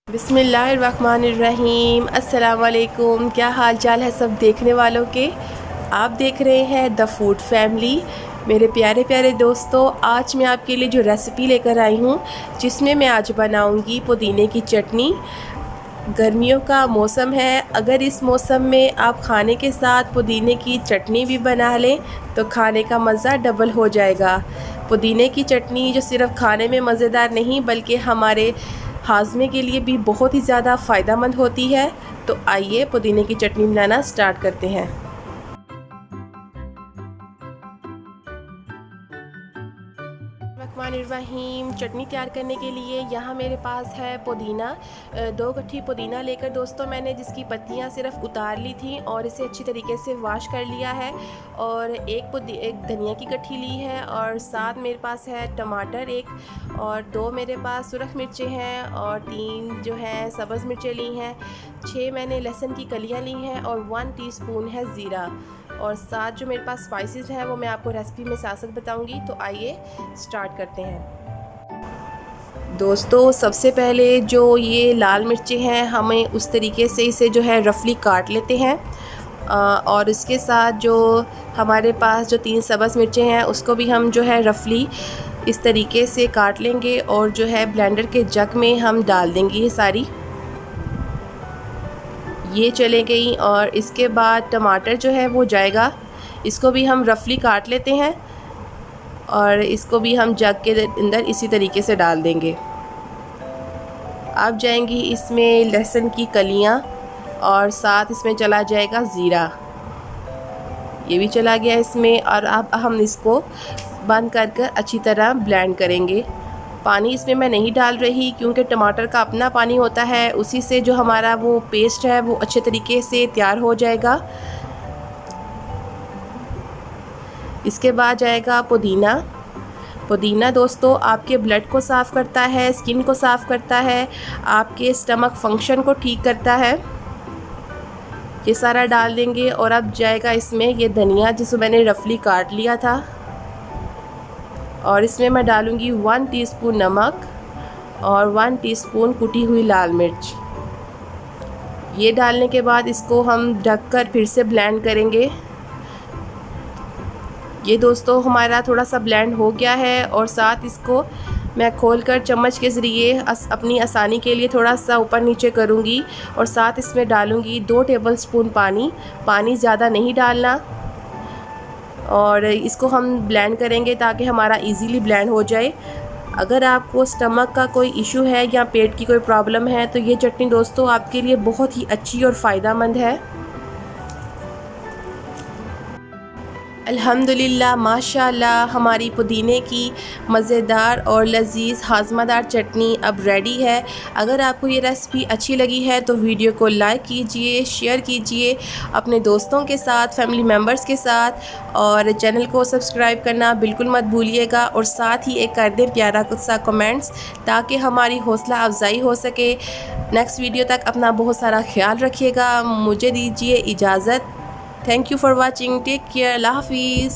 बिस्मिल्लाहिर्रहमानिर्रहीम। अस्सलाम वालेकुम। क्या हाल चाल है सब देखने वालों के। आप देख रहे हैं द फूड फैमिली। मेरे प्यारे प्यारे दोस्तों, आज मैं आपके लिए जो रेसिपी लेकर आई हूँ, जिसमें मैं आज बनाऊँगी पुदीने की चटनी। गर्मियों का मौसम है, अगर इस मौसम में आप खाने के साथ पुदीने की चटनी भी बना लें तो खाने का मज़ा डबल हो जाएगा। पुदीने की चटनी जो सिर्फ़ खाने में मज़ेदार नहीं बल्कि हमारे हाज़मे के लिए भी बहुत ही ज़्यादा फ़ायदेमंद होती है। तो आइए पुदीने की चटनी बनाना स्टार्ट करते हैं। रहीम चटनी तैयार करने के लिए यहाँ मेरे पास है पुदीना। 2 गट्ठी पुदीना लेकर दोस्तों मैंने जिसकी पत्तियाँ सिर्फ उतार ली थी और इसे अच्छी तरीके से वॉश कर लिया है। और एक धनिया की गट्ठी ली है और साथ मेरे पास है टमाटर एक, और 2 मेरे पास सुरख मिर्चें हैं और 3 जो है सब्ज़ मिर्चें ली हैं। 6 मैंने लहसुन की कलियाँ ली हैं और 1 टीस्पून है ज़ीरा। और साथ जो मेरे पास स्पाइसेस हैं वो मैं आपको रेसिपी में साथ साथ बताऊंगी। तो आइए स्टार्ट करते हैं। दोस्तों सबसे पहले जो ये लाल मिर्चें हैं, हमें उस तरीके से इसे जो है रफली काट लेते हैं। और इसके साथ जो हमारे पास जो 3 सब्ज़ मिर्चें हैं उसको भी हम जो है रफली इस तरीके से काट लेंगे और जो है ब्लेंडर के जग में हम डाल देंगे ये सारी। ये चले गई। और इसके बाद टमाटर जो है वो जाएगा, इसको भी हम रफली काट लेते हैं और इसको भी हम जग के अंदर इसी तरीके से डाल देंगे। अब जाएंगी इसमें लहसुन की कलियां और साथ इसमें चला जाएगा ज़ीरा, ये भी चला गया इसमें। और अब हम इसको बंद कर अच्छी तरह ब्लेंड करेंगे। पानी इसमें मैं नहीं डाल रही क्योंकि टमाटर का अपना पानी होता है, उसी से जो हमारा वो पेस्ट है वो अच्छे तरीके से तैयार हो जाएगा। इसके बाद जाएगा पुदीना। पुदीना दोस्तों आपके ब्लड को साफ़ करता है, स्किन को साफ़ करता है, आपके स्टमक फंक्शन को ठीक करता है। ये सारा डाल देंगे। और अब जाएगा इसमें ये धनिया जिसको मैंने रफली काट लिया था, और इसमें मैं डालूँगी 1 टीस्पून नमक और 1 टीस्पून कुटी हुई लाल मिर्च। ये डालने के बाद इसको हम ढककर फिर से ब्लेंड करेंगे। ये दोस्तों हमारा थोड़ा सा ब्लेंड हो गया है और साथ इसको मैं खोलकर चम्मच के ज़रिए अपनी आसानी के लिए थोड़ा सा ऊपर नीचे करूँगी। और साथ इसमें डालूँगी 2 टेबलस्पून पानी। पानी ज़्यादा नहीं डालना। और इसको हम ब्लेंड करेंगे ताकि हमारा इजीली ब्लेंड हो जाए। अगर आपको स्टमक का कोई इशू है या पेट की कोई प्रॉब्लम है तो ये चटनी दोस्तों आपके लिए बहुत ही अच्छी और फ़ायदेमंद है। अल्हम्दुलिल्लाह माशाल्लाह हमारी पुदीने की मज़ेदार और लजीज़ हाज़मादार चटनी अब रेडी है। अगर आपको ये रेसिपी अच्छी लगी है तो वीडियो को लाइक कीजिए, शेयर कीजिए अपने दोस्तों के साथ, फैमिली मेम्बर्स के साथ, और चैनल को सब्सक्राइब करना बिल्कुल मत भूलिएगा। और साथ ही एक कर दें प्यारा कुछ सा कमेंट्स ताकि हमारी हौसला अफजाई हो सके। नेक्स्ट वीडियो तक अपना बहुत सारा ख्याल रखिएगा। मुझे दीजिए इजाज़त। Thank you for watching. Take care. Allah Hafiz.